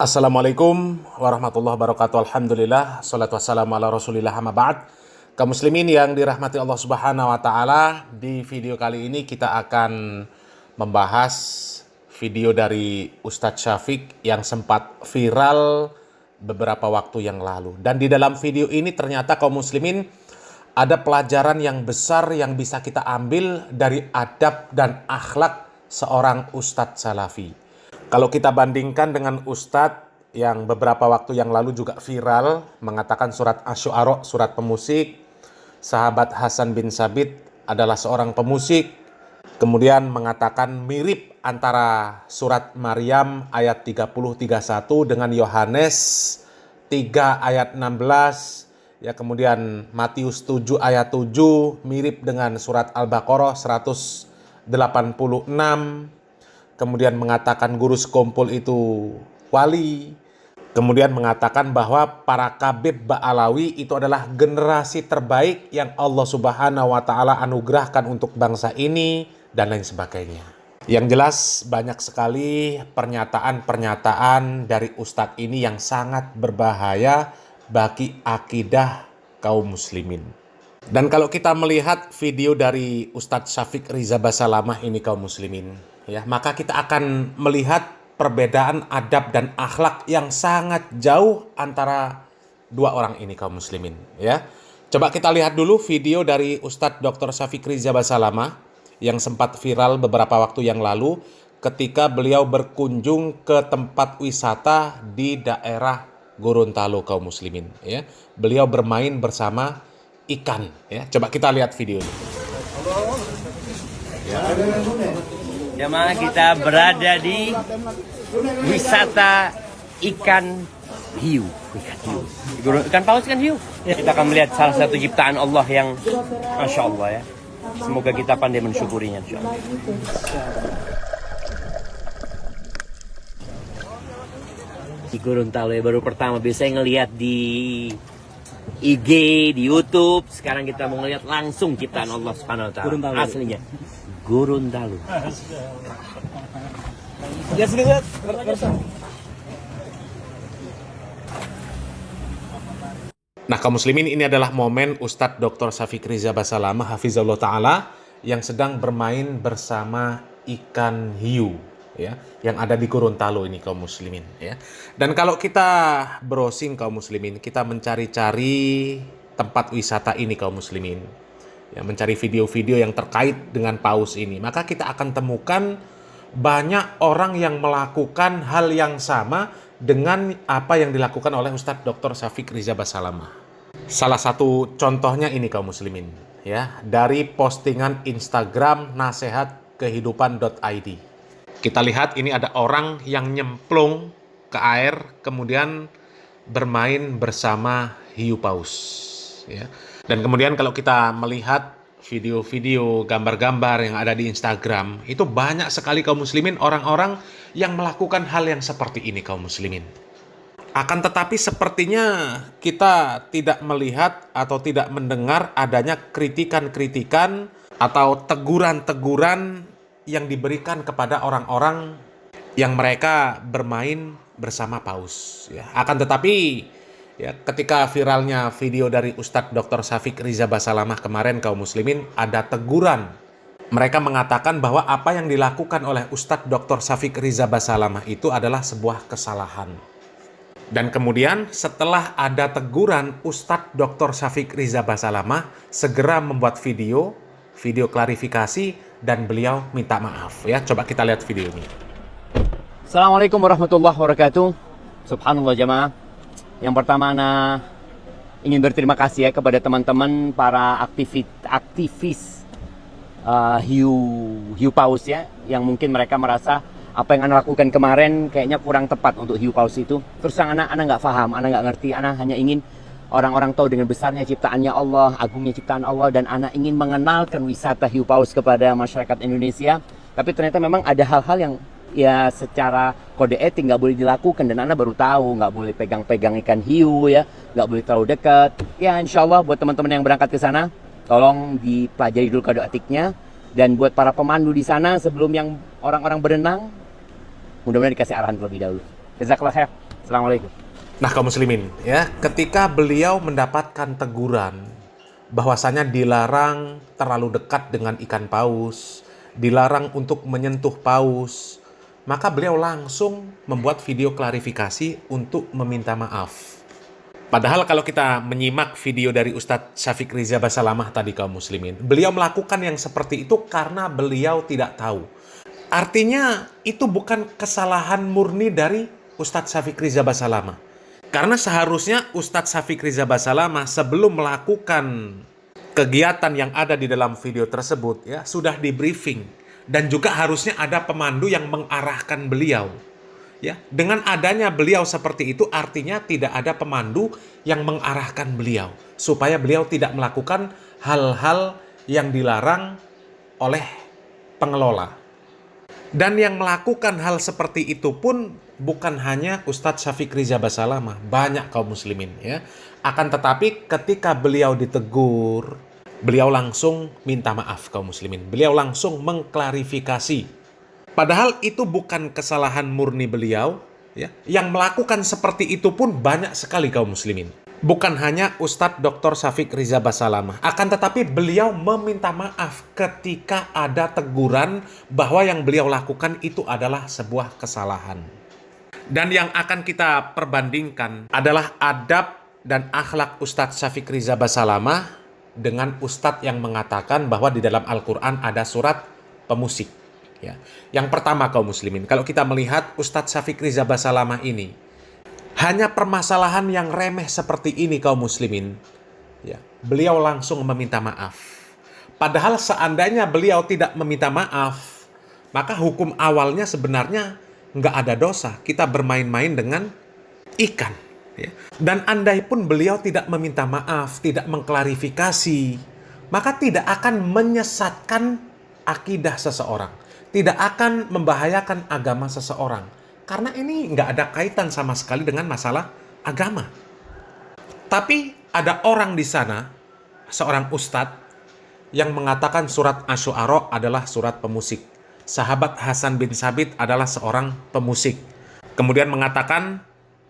Assalamualaikum warahmatullahi wabarakatuh. Alhamdulillah, salatu wassalamu ala rasulillah, amma ba'd. Kaum muslimin yang dirahmati Allah subhanahu wa ta'ala, di video kali ini kita akan membahas video dari Ustadz Syafiq yang sempat viral beberapa waktu yang lalu. Dan di dalam video ini ternyata kaum muslimin ada pelajaran yang besar yang bisa kita ambil dari adab dan akhlak seorang Ustadz Salafi. Kalau kita bandingkan dengan Ustadz yang beberapa waktu yang lalu juga viral mengatakan surat Asy-Syu'ara, surat pemusik, sahabat Hasan bin Sabit adalah seorang pemusik, kemudian mengatakan mirip antara surat Maryam ayat 30-31 dengan Yohanes 3 ayat 16, ya, kemudian Matius 7 ayat 7 mirip dengan surat Al-Baqarah 186, kemudian mengatakan guru sekumpul itu wali, kemudian mengatakan bahwa para Kabib Ba'alawi itu adalah generasi terbaik yang Allah subhanahu wa ta'ala anugerahkan untuk bangsa ini, dan lain sebagainya. Yang jelas banyak sekali pernyataan-pernyataan dari Ustadz ini yang sangat berbahaya bagi akidah kaum muslimin. Dan kalau kita melihat video dari Ustadz Syafiq Riza Basalamah ini kaum muslimin, ya, maka kita akan melihat perbedaan adab dan akhlak yang sangat jauh antara dua orang ini kaum muslimin, ya. Coba kita lihat dulu video dari Ustadz Dr. Syafiq Riza Basalamah yang sempat viral beberapa waktu yang lalu ketika beliau berkunjung ke tempat wisata di daerah Gorontalo kaum muslimin, ya. Beliau bermain bersama ikan, ya. Coba kita lihat video ini. Jemaah, kita berada di wisata ikan hiu. Ikan paus, ikan hiu. Kita akan melihat salah satu ciptaan Allah yang Masya Allah, ya. Semoga kita pandai mensyukurinya, insya Allah. Di Gorontalo, ya, baru pertama. Biasanya ngelihat di IG, di YouTube. Sekarang kita mau ngelihat langsung ciptaan Allah Subhanahu wa ta'ala. Aslinya Gorontalo. Nah, kaum muslimin, ini adalah momen Ustadz Dr. Syafiq Riza Basalamah hafizahullah ta'ala yang sedang bermain bersama ikan hiu, ya, yang ada di Gorontalo ini kaum muslimin, ya. Dan kalau kita browsing kaum muslimin, kita mencari-cari tempat wisata ini kaum muslimin, ya, mencari video-video yang terkait dengan paus ini, maka kita akan temukan banyak orang yang melakukan hal yang sama dengan apa yang dilakukan oleh Ustadz Dr. Syafiq Riza Basalamah. Salah satu contohnya ini kaum muslimin, ya, dari postingan Instagram nasehatkehidupan.id. Kita lihat ini ada orang yang nyemplung ke air kemudian bermain bersama hiu paus, ya. Dan kemudian kalau kita melihat video-video, gambar-gambar yang ada di Instagram, itu banyak sekali kaum muslimin orang-orang yang melakukan hal yang seperti ini kaum muslimin. Akan tetapi sepertinya kita tidak melihat atau tidak mendengar adanya kritikan-kritikan atau teguran-teguran yang diberikan kepada orang-orang yang mereka bermain bersama paus, ya. Akan tetapi, ya, ketika viralnya video dari Ustadz Dr. Syafiq Riza Basalamah kemarin kaum muslimin, ada teguran. Mereka mengatakan bahwa apa yang dilakukan oleh Ustadz Dr. Syafiq Riza Basalamah itu adalah sebuah kesalahan. Dan kemudian setelah ada teguran, Ustadz Dr. Syafiq Riza Basalamah segera membuat video klarifikasi dan beliau minta maaf, ya. Coba kita lihat video ini. Assalamualaikum warahmatullahi wabarakatuh. Subhanallah jemaah. Yang pertama, Ana ingin berterima kasih, ya, kepada teman-teman para aktivis hiu paus, ya, yang mungkin mereka merasa apa yang Ana lakukan kemarin kayaknya kurang tepat untuk hiu paus itu. Terus Ana nggak paham, Ana nggak ngerti. Ana hanya ingin orang-orang tahu dengan besarnya ciptaannya Allah, agungnya ciptaan Allah, dan Ana ingin mengenalkan wisata hiu paus kepada masyarakat Indonesia. Tapi ternyata memang ada hal-hal yang, ya, secara kode etik nggak boleh dilakukan, dan Ana baru tahu nggak boleh pegang-pegang ikan hiu, ya, nggak boleh terlalu dekat. Ya, insya Allah buat teman-teman yang berangkat ke sana, tolong dipelajari dulu kode etiknya. Dan buat para pemandu di sana sebelum yang orang-orang berenang, mudah-mudahan dikasih arahan terlebih dahulu. Jazakallah khair. Assalamualaikum. Nah, kaum muslimin, ya, ketika beliau mendapatkan teguran bahwasanya dilarang terlalu dekat dengan ikan paus, dilarang untuk menyentuh paus, maka beliau langsung membuat video klarifikasi untuk meminta maaf. Padahal kalau kita menyimak video dari Ustadz Syafiq Riza Basalamah tadi, kaum muslimin, beliau melakukan yang seperti itu karena beliau tidak tahu. Artinya itu bukan kesalahan murni dari Ustadz Syafiq Riza Basalamah. Karena seharusnya Ustadz Syafiq Riza Basalamah sebelum melakukan kegiatan yang ada di dalam video tersebut, ya, sudah di briefing, dan juga harusnya ada pemandu yang mengarahkan beliau. Ya, dengan adanya beliau seperti itu artinya tidak ada pemandu yang mengarahkan beliau supaya beliau tidak melakukan hal-hal yang dilarang oleh pengelola. Dan yang melakukan hal seperti itu pun bukan hanya Ustadz Syafiq Riza Basalamah, banyak kaum muslimin, ya. Akan tetapi ketika beliau ditegur, beliau langsung minta maaf, kaum muslimin. Beliau langsung mengklarifikasi. Padahal itu bukan kesalahan murni beliau, ya. Yang melakukan seperti itu pun banyak sekali, kaum muslimin. Bukan hanya Ustadz Dr. Syafiq Riza Basalamah, akan tetapi beliau meminta maaf ketika ada teguran bahwa yang beliau lakukan itu adalah sebuah kesalahan. Dan yang akan kita perbandingkan adalah adab dan akhlak Ustadz Syafiq Riza Basalamah dengan Ustadz yang mengatakan bahwa di dalam Al-Quran ada surat pemusik. Ya. Yang pertama, kaum muslimin, kalau kita melihat Ustadz Syafiq Riza Basalamah ini, hanya permasalahan yang remeh seperti ini, kaum muslimin, ya, beliau langsung meminta maaf. Padahal seandainya beliau tidak meminta maaf, maka hukum awalnya sebenarnya nggak ada dosa. Kita bermain-main dengan ikan. Ya. Dan andai pun beliau tidak meminta maaf, tidak mengklarifikasi, maka tidak akan menyesatkan akidah seseorang. Tidak akan membahayakan agama seseorang. Karena ini nggak ada kaitan sama sekali dengan masalah agama. Tapi ada orang di sana, seorang ustadz, yang mengatakan surat Asy-Syu'ara adalah surat pemusik. Sahabat Hasan bin Sabit adalah seorang pemusik. Kemudian mengatakan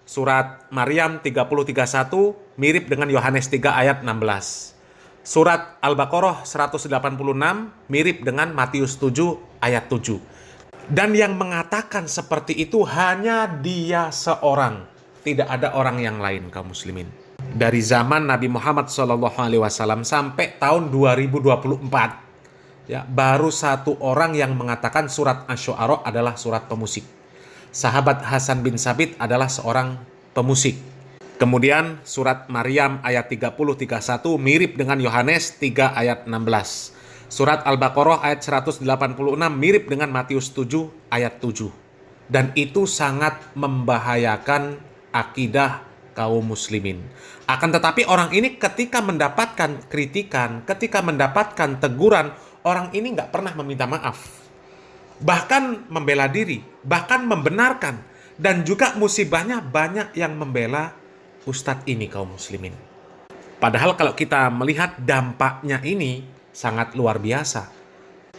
surat Maryam 30:31 mirip dengan Yohanes 3 ayat 16. Surat Al-Baqarah 186 mirip dengan Matius 7 ayat 7. Dan yang mengatakan seperti itu hanya dia seorang. Tidak ada orang yang lain, kaum muslimin. Dari zaman Nabi Muhammad SAW sampai tahun 2024, ya, baru satu orang yang mengatakan surat Asy-Syu'ara adalah surat pemusik. Sahabat Hasan bin Sabit adalah seorang pemusik. Kemudian surat Maryam ayat 30-31 mirip dengan Yohanes 3 ayat 16. Surat Al-Baqarah ayat 186 mirip dengan Matius 7 ayat 7. Dan itu sangat membahayakan akidah kaum muslimin. Akan tetapi orang ini ketika mendapatkan kritikan, ketika mendapatkan teguran, orang ini nggak pernah meminta maaf. Bahkan membela diri, bahkan membenarkan. Dan juga musibahnya banyak yang membela ustadz ini, kaum muslimin. Padahal kalau kita melihat dampaknya ini sangat luar biasa.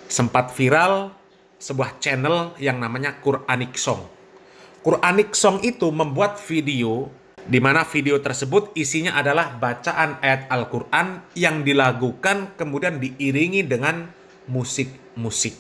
Sempat viral sebuah channel yang namanya Quranic Song. Quranic Song itu membuat video di mana video tersebut isinya adalah bacaan ayat Al-Quran yang dilakukan kemudian diiringi dengan musik-musik.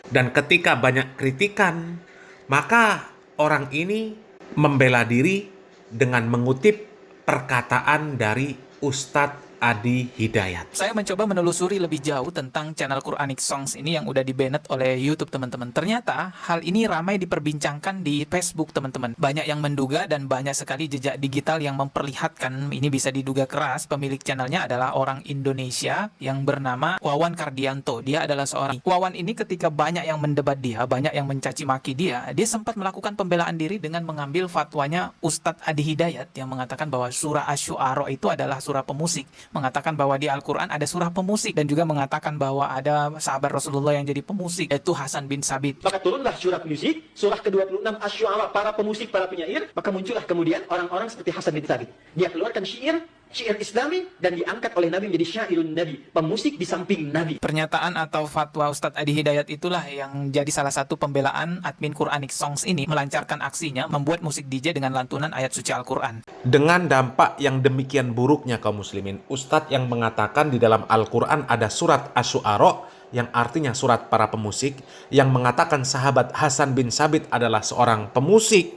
Dan ketika banyak kritikan, maka orang ini membela diri dengan mengutip perkataan dari Ustadz Adi Hidayat. Saya mencoba menelusuri lebih jauh tentang channel Quranic Songs ini yang udah di-banned oleh YouTube, teman-teman. Ternyata hal ini ramai diperbincangkan di Facebook, teman-teman. Banyak yang menduga dan banyak sekali jejak digital yang memperlihatkan ini bisa diduga keras pemilik channelnya adalah orang Indonesia yang bernama Wawan Kardianto. Dia adalah seorang Wawan ini ketika banyak yang mendebat dia, banyak yang mencaci maki dia sempat melakukan pembelaan diri dengan mengambil fatwanya Ustadz Adi Hidayat yang mengatakan bahwa surah Asy-Syu'ara itu adalah surah pemusik. Mengatakan bahwa di Al-Quran ada surah pemusik dan juga mengatakan bahwa ada sahabat Rasulullah yang jadi pemusik, yaitu Hasan bin Sabit. Maka turunlah surah pemusik, surah ke-26 Asy-Syu'ara, para pemusik, para penyair. Maka muncullah kemudian orang-orang seperti Hasan bin Sabit. Dia keluarkan syair syair Islami dan diangkat oleh Nabi menjadi syairun Nabi, pemusik di samping Nabi. Pernyataan atau fatwa Ustadz Adi Hidayat itulah yang jadi salah satu pembelaan admin Quranic Songs ini melancarkan aksinya membuat musik DJ dengan lantunan ayat suci Al-Quran. Dengan dampak yang demikian buruknya kaum muslimin, Ustadz yang mengatakan di dalam Al-Quran ada surat Asy-Syu'ara yang artinya surat para pemusik, yang mengatakan sahabat Hasan bin Sabit adalah seorang pemusik.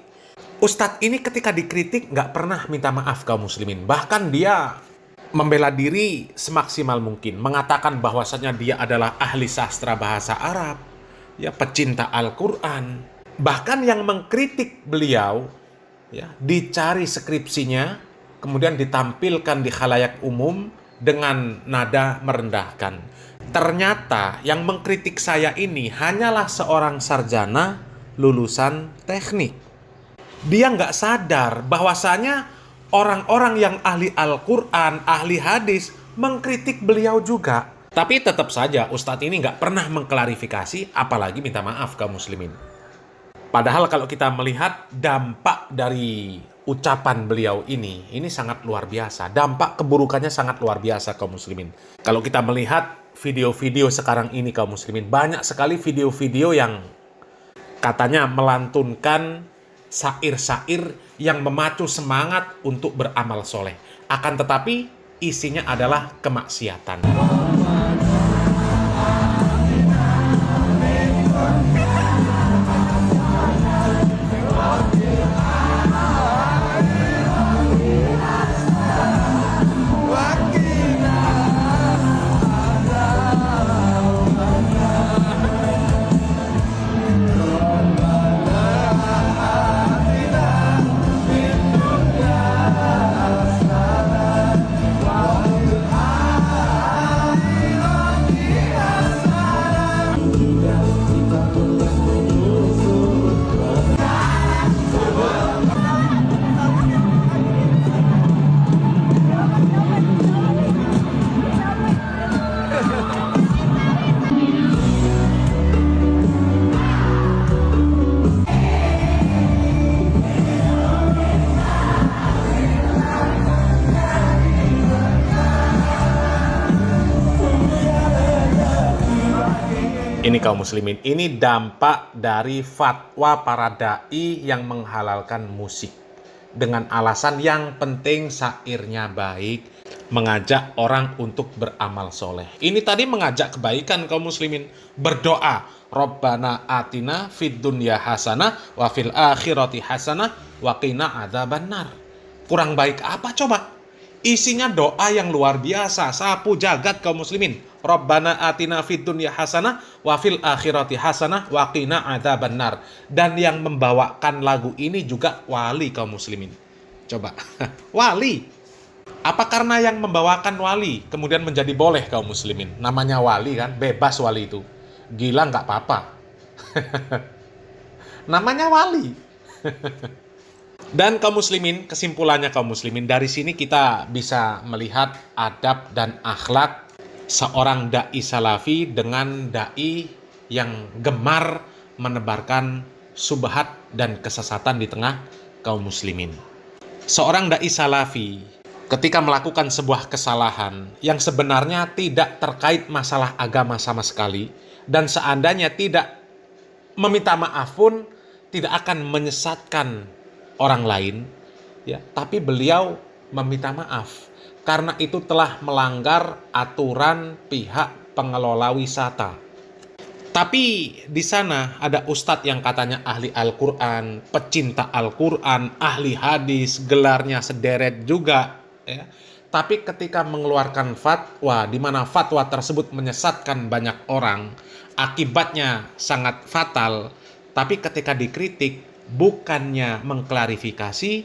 Ustadz ini ketika dikritik nggak pernah minta maaf kaum muslimin. Bahkan dia membela diri semaksimal mungkin, mengatakan bahwasanya dia adalah ahli sastra bahasa Arab, ya, pecinta Al-Quran. Bahkan yang mengkritik beliau, ya, dicari skripsinya, kemudian ditampilkan di khalayak umum dengan nada merendahkan. Ternyata yang mengkritik saya ini hanyalah seorang sarjana lulusan teknik. Dia nggak sadar bahwasanya orang-orang yang ahli Al-Quran, ahli hadis, mengkritik beliau juga. Tapi tetap saja Ustadz ini nggak pernah mengklarifikasi, apalagi minta maaf kaum muslimin. Padahal kalau kita melihat dampak dari ucapan beliau ini sangat luar biasa. Dampak keburukannya sangat luar biasa kaum muslimin. Kalau kita melihat video-video sekarang ini kaum muslimin, banyak sekali video-video yang katanya melantunkan syair-syair yang memacu semangat untuk beramal soleh. Akan tetapi isinya adalah kemaksiatan. Ini kaum muslimin, ini dampak dari fatwa para da'i yang menghalalkan musik. Dengan alasan yang penting syairnya baik, mengajak orang untuk beramal soleh. Ini tadi mengajak kebaikan kaum muslimin. Berdoa, Rabbana atina fid dunya hasanah wa fil akhirati hasanah wa qina adzabannar. Kurang baik apa coba? Isinya doa yang luar biasa, sapu jagat kaum muslimin. Rabbana atina fid dunya hasanah wa fil akhirati hasanah wa qina adzabannar. Dan yang membawakan lagu ini juga wali kaum muslimin. Coba, wali. Apa karena yang membawakan wali kemudian menjadi boleh kaum muslimin? Namanya wali kan, bebas wali itu. Gila nggak apa-apa. Namanya wali. Dan kaum muslimin, kesimpulannya kaum muslimin, dari sini kita bisa melihat adab dan akhlak seorang da'i salafi dengan da'i yang gemar menebarkan subhat dan kesesatan di tengah kaum muslimin. Seorang da'i salafi ketika melakukan sebuah kesalahan yang sebenarnya tidak terkait masalah agama sama sekali, dan seandainya tidak meminta maaf pun tidak akan menyesatkan orang lain, ya, tapi beliau meminta maaf karena itu telah melanggar aturan pihak pengelola wisata. Tapi di sana ada ustadz yang katanya ahli Al-Quran, pecinta Al-Quran, ahli hadis, gelarnya sederet juga, ya. Tapi ketika mengeluarkan fatwa di mana fatwa tersebut menyesatkan banyak orang, akibatnya sangat fatal, tapi ketika dikritik bukannya mengklarifikasi,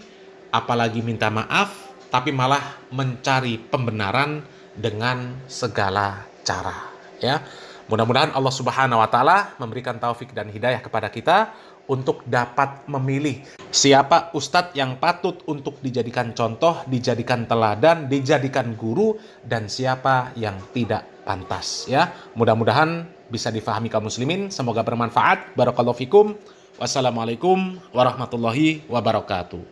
apalagi minta maaf, tapi malah mencari pembenaran dengan segala cara, ya. Mudah-mudahan Allah Subhanahu wa taala memberikan taufik dan hidayah kepada kita untuk dapat memilih siapa ustadz yang patut untuk dijadikan contoh, dijadikan teladan, dijadikan guru, dan siapa yang tidak pantas, ya. Mudah-mudahan bisa difahami kaum muslimin, semoga bermanfaat. Barakallahu fikum. Wassalamualaikum warahmatullahi wabarakatuh.